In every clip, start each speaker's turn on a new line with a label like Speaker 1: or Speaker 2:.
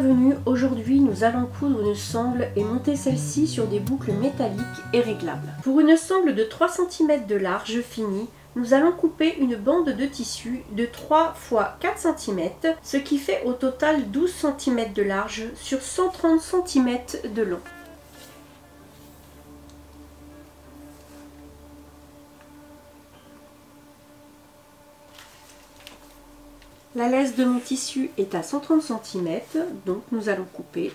Speaker 1: bienvenue, aujourd'hui nous allons coudre une sangle et monter celle-ci sur des boucles métalliques et réglables. Pour une sangle de 3 cm de large finie, nous allons couper une bande de tissu de 3 x 4 cm, ce qui fait au total 12 cm de large sur 130 cm de long. La laisse de mon tissu est à 130 cm, donc nous allons couper,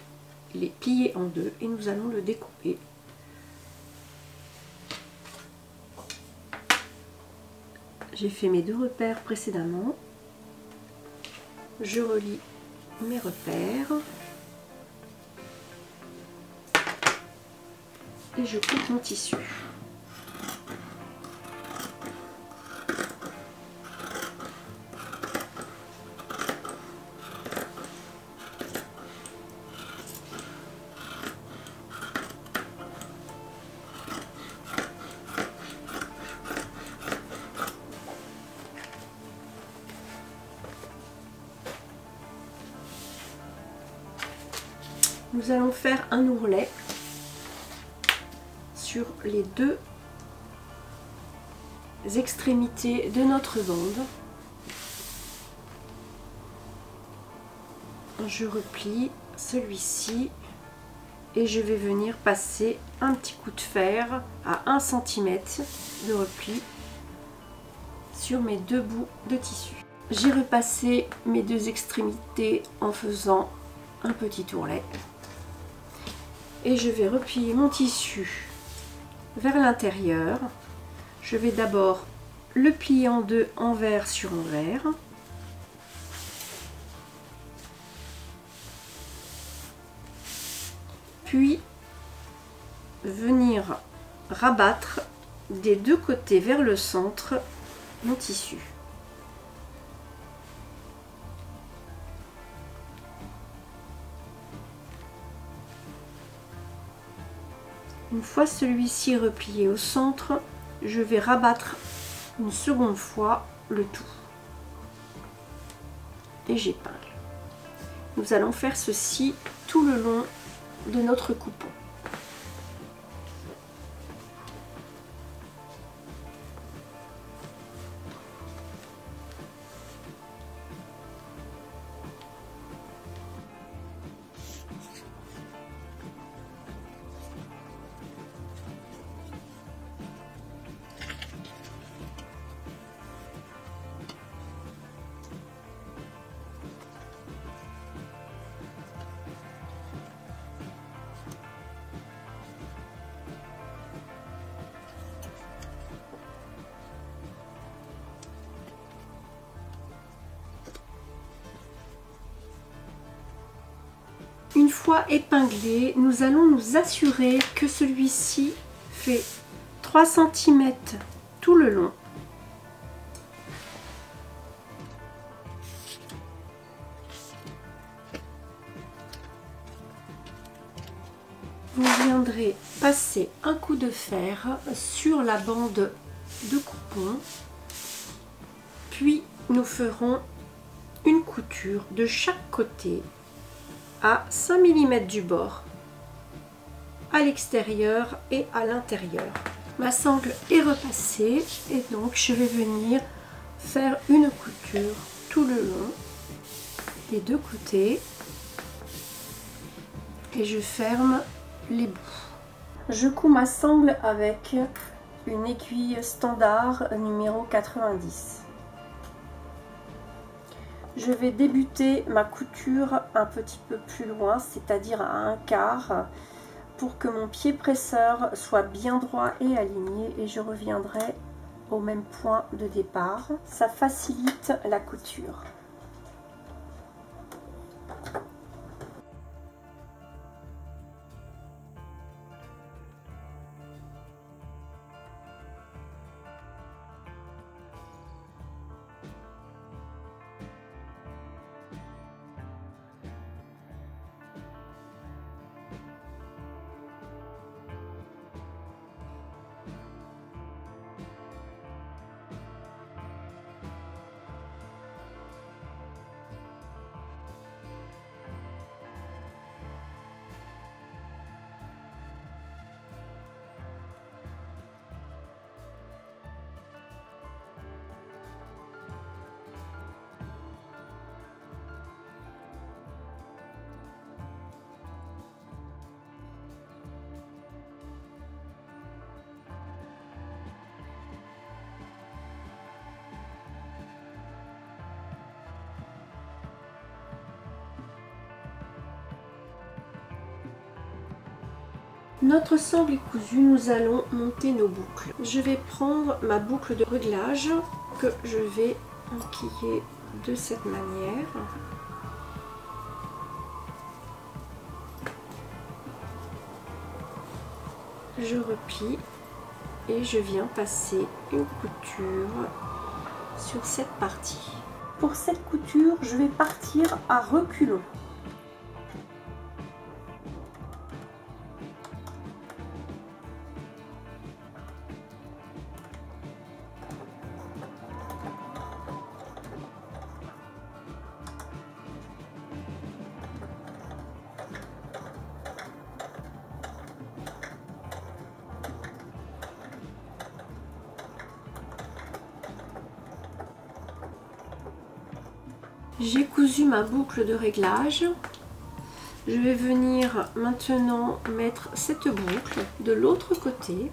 Speaker 1: les plier en deux et nous allons le découper. J'ai fait mes 2 repères précédemment. Je relie mes repères et je coupe mon tissu. Nous allons faire un ourlet sur les 2 extrémités de notre bande. Je replie celui-ci et je vais venir passer un petit coup de fer à 1 cm de repli sur mes 2 bouts de tissu. J'ai repassé mes 2 extrémités en faisant un petit ourlet. Et je vais replier mon tissu vers l'intérieur. Je vais d'abord le plier en deux, envers sur envers. Puis venir rabattre des 2 côtés vers le centre mon tissu. Une fois celui-ci replié au centre, je vais rabattre une seconde fois le tout. Et j'épingle. Nous allons faire ceci tout le long de notre coupon. Une fois épinglé, nous allons nous assurer que celui-ci fait 3 cm tout le long. Vous viendrez passer un coup de fer sur la bande de coupon, puis nous ferons une couture de chaque côté à 5 mm du bord, à l'extérieur et à l'intérieur. Ma sangle est repassée et donc je vais venir faire une couture tout le long des 2 côtés et je ferme les bouts. Je couds ma sangle avec une aiguille standard numéro 90. Je vais débuter ma couture un petit peu plus loin, c'est-à-dire à 1/4, pour que mon pied presseur soit bien droit et aligné, et je reviendrai au même point de départ. Ça facilite la couture. Notre sangle est cousue, nous allons monter nos boucles. Je vais prendre ma boucle de réglage que je vais enquiller de cette manière. Je replie et je viens passer une couture sur cette partie. Pour cette couture, je vais partir à reculons. J'ai cousu ma boucle de réglage. Je vais venir maintenant mettre cette boucle de l'autre côté.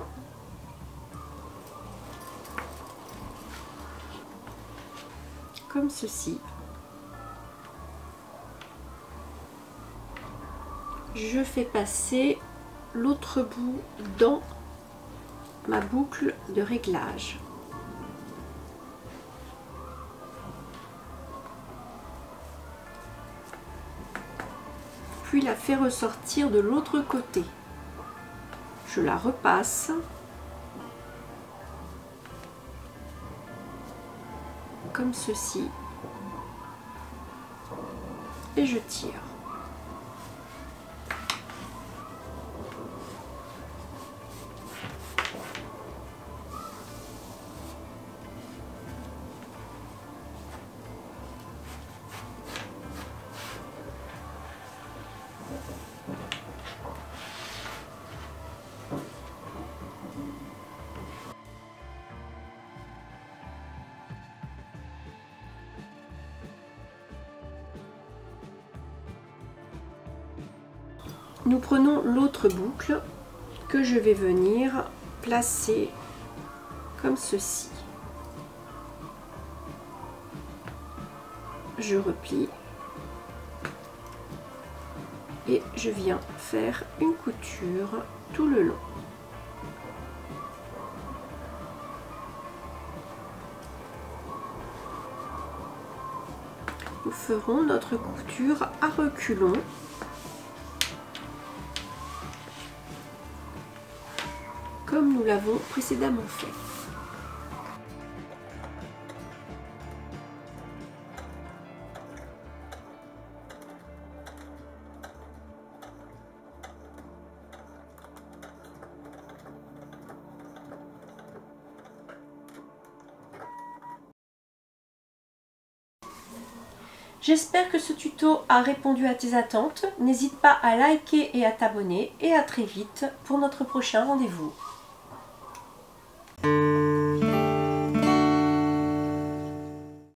Speaker 1: Comme ceci. Je fais passer l'autre bout dans ma boucle de réglage. Puis la fais ressortir de l'autre côté. Je la repasse. Comme ceci. Et je tire. Nous prenons l'autre boucle que je vais venir placer comme ceci. Je replie et je viens faire une couture tout le long. Nous ferons notre couture à reculons. Comme nous l'avons précédemment fait. J'espère que ce tuto a répondu à tes attentes. N'hésite pas à liker et à t'abonner. Et à très vite pour notre prochain rendez-vous.